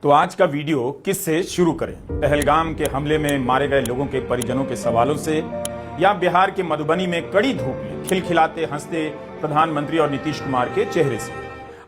तो आज का वीडियो किससे शुरू करें? पहलगाम के हमले में मारे गए लोगों के परिजनों के सवालों से, या बिहार के मधुबनी में कड़ी धूप में खिलखिलाते हंसते प्रधानमंत्री और नीतीश कुमार के चेहरे से?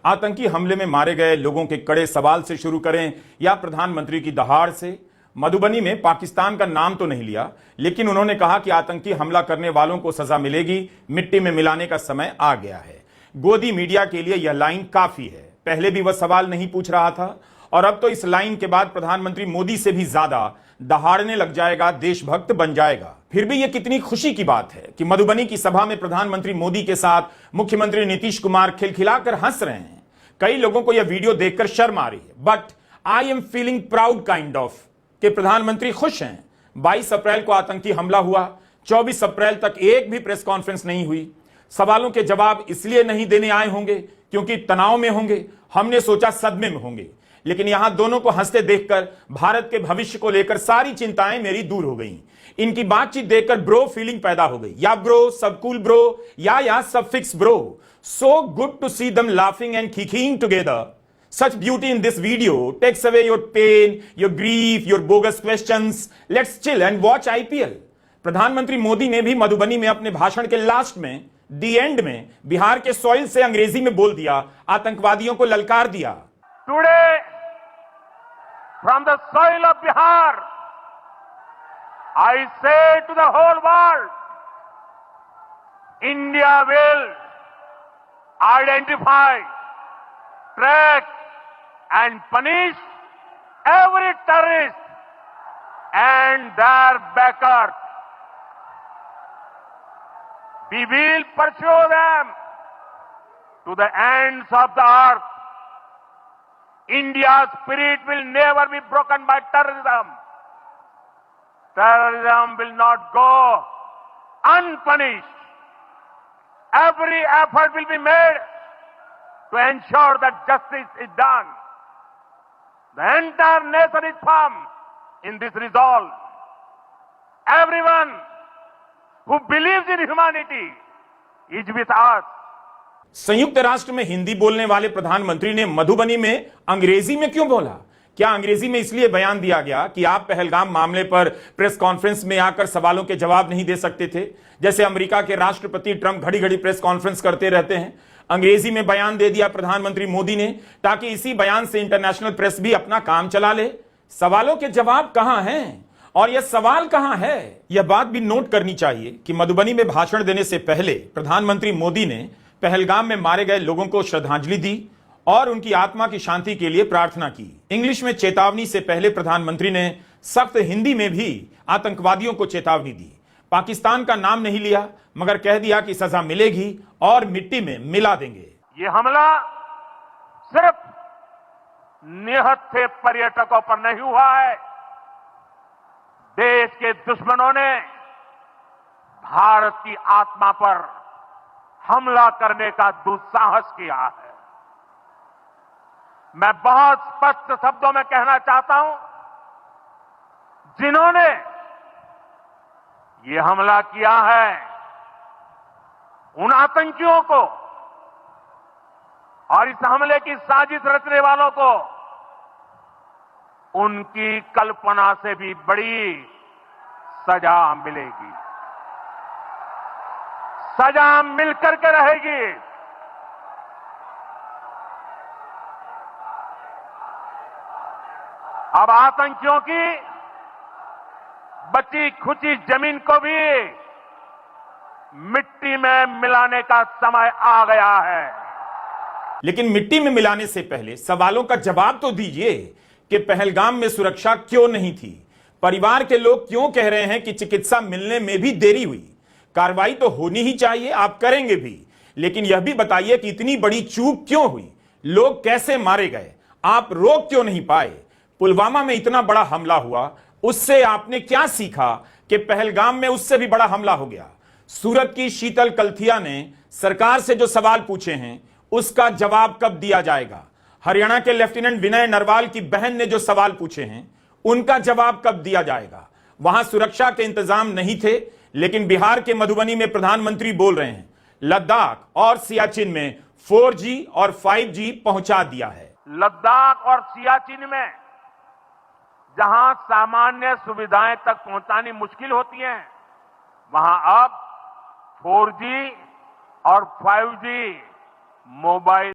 आतंकी हमले में मारे गए लोगों के कड़े सवाल से शुरू करें या प्रधानमंत्री की दहाड़ से? मधुबनी में पाकिस्तान का नाम तो नहीं लिया, लेकिन उन्होंने कहा कि आतंकी हमला करने वालों को सजा मिलेगी, मिट्टी में मिलाने का समय आ गया है। गोदी मीडिया के लिए यह लाइन काफी है। पहले भी वह सवाल नहीं पूछ रहा था और अब तो इस लाइन के बाद प्रधानमंत्री मोदी से भी ज्यादा दहाड़ने लग जाएगा, देशभक्त बन जाएगा। फिर भी यह कितनी खुशी की बात है कि मधुबनी की सभा में प्रधानमंत्री मोदी के साथ मुख्यमंत्री नीतीश कुमार खिलखिलाकर हंस रहे हैं। कई लोगों को यह वीडियो देखकर शर्म आ रही है, but I am feeling proud kind of कि प्रधानमंत्री खुश हैं। 22 अप्रैल को आतंकी हमला हुआ, 24 अप्रैल तक एक भी प्रेस कॉन्फ्रेंस नहीं हुई। सवालों के जवाब इसलिए नहीं देने आए होंगे क्योंकि तनाव में होंगे, हमने सोचा सदमे में होंगे। लेकिन यहां दोनों को हंसते देखकर भारत के भविष्य को लेकर सारी चिंताएं मेरी दूर हो गईं। इनकी बातचीत देखकर ब्रो फीलिंग पैदा हो गई, या ब्रो सब कूल ब्रो, या सब fix bro. So good to see them laughing and kicking together. Such beauty in this video takes away your pain, your grief, your bogus questions. Let's chill and watch IPL. प्रधानमंत्री मोदी ने भी मधुबनी में अपने भाषण के last में, दी and में, बिहार के सॉइल से अंग्रेजी में बोल दिया, आतंकवादियों को ललकार दिया। Today, from the soil of Bihar, I say to the whole world, India will identify, track, and punish every terrorist and their backers. We will pursue them to the ends of the earth. India's spirit will never be broken by terrorism. Terrorism will not go unpunished. Every effort will be made to ensure that justice is done. The entire nation is firm in this resolve. Everyone who believes in humanity is with us. संयुक्त राष्ट्र में हिंदी बोलने वाले प्रधानमंत्री ने मधुबनी में अंग्रेजी में क्यों बोला? क्या अंग्रेजी में इसलिए बयान दिया गया कि आप पहलगाम मामले पर प्रेस कॉन्फ्रेंस में आकर सवालों के जवाब नहीं दे सकते थे? जैसे अमेरिका के राष्ट्रपति ट्रंप घड़ी घड़ी प्रेस कॉन्फ्रेंस करते रहते हैं, अंग्रेजी में बयान दे दिया प्रधानमंत्री मोदी ने, ताकि इसी बयान से इंटरनेशनल प्रेस भी अपना काम चला ले। सवालों के जवाब कहां हैं और यह सवाल कहां है? यह बात भी नोट करनी चाहिए कि मधुबनी में भाषण देने से पहले प्रधानमंत्री मोदी ने पहलगाम में मारे गए लोगों को श्रद्धांजलि दी और उनकी आत्मा की शांति के लिए प्रार्थना की। इंग्लिश में चेतावनी से पहले प्रधानमंत्री ने सख्त हिंदी में भी आतंकवादियों को चेतावनी दी। पाकिस्तान का नाम नहीं लिया, मगर कह दिया कि सजा मिलेगी और मिट्टी में मिला देंगे। ये हमला सिर्फ निहत्थे पर्यटकों पर नहीं हुआ है। देश के दुश्मनों ने भारत की आत्मा पर हमला करने का दुस्साहस किया है। मैं बहुत स्पष्ट शब्दों में कहना चाहता हूं, जिन्होंने ये हमला किया है, उन आतंकियों को और इस हमले की साजिश रचने वालों को उनकी कल्पना से भी बड़ी सजा मिलेगी। सजा मिलकर के रहेगी। अब आतंकियों की बची खुची जमीन को भी मिट्टी में मिलाने का समय आ गया है। लेकिन मिट्टी में मिलाने से पहले सवालों का जवाब तो दीजिए कि पहलगाम में सुरक्षा क्यों नहीं थी? परिवार के लोग क्यों कह रहे हैं कि चिकित्सा मिलने में भी देरी हुई? कार्रवाई तो होनी ही चाहिए, आप करेंगे भी, लेकिन यह भी बताइए कि इतनी बड़ी चूक क्यों हुई? लोग कैसे मारे गए? आप रोक क्यों नहीं पाए? पुलवामा में इतना बड़ा हमला हुआ, उससे आपने क्या सीखा कि पहलगाम में उससे भी बड़ा हमला हो गया? सूरत की शीतल कलथिया ने सरकार से जो सवाल पूछे हैं, उसका जवाब कब दिया जाएगा? हरियाणा के लेफ्टिनेंट विनय नरवाल की बहन ने जो सवाल पूछे हैं, उनका जवाब कब दिया जाएगा? वहां सुरक्षा के इंतजाम नहीं थे, लेकिन बिहार के मधुबनी में प्रधानमंत्री बोल रहे हैं लद्दाख और सियाचिन में 4G और 5G पहुंचा दिया है। लद्दाख और सियाचिन में जहां सामान्य सुविधाएं तक पहुंचानी मुश्किल होती हैं, वहां अब 4G और 5G मोबाइल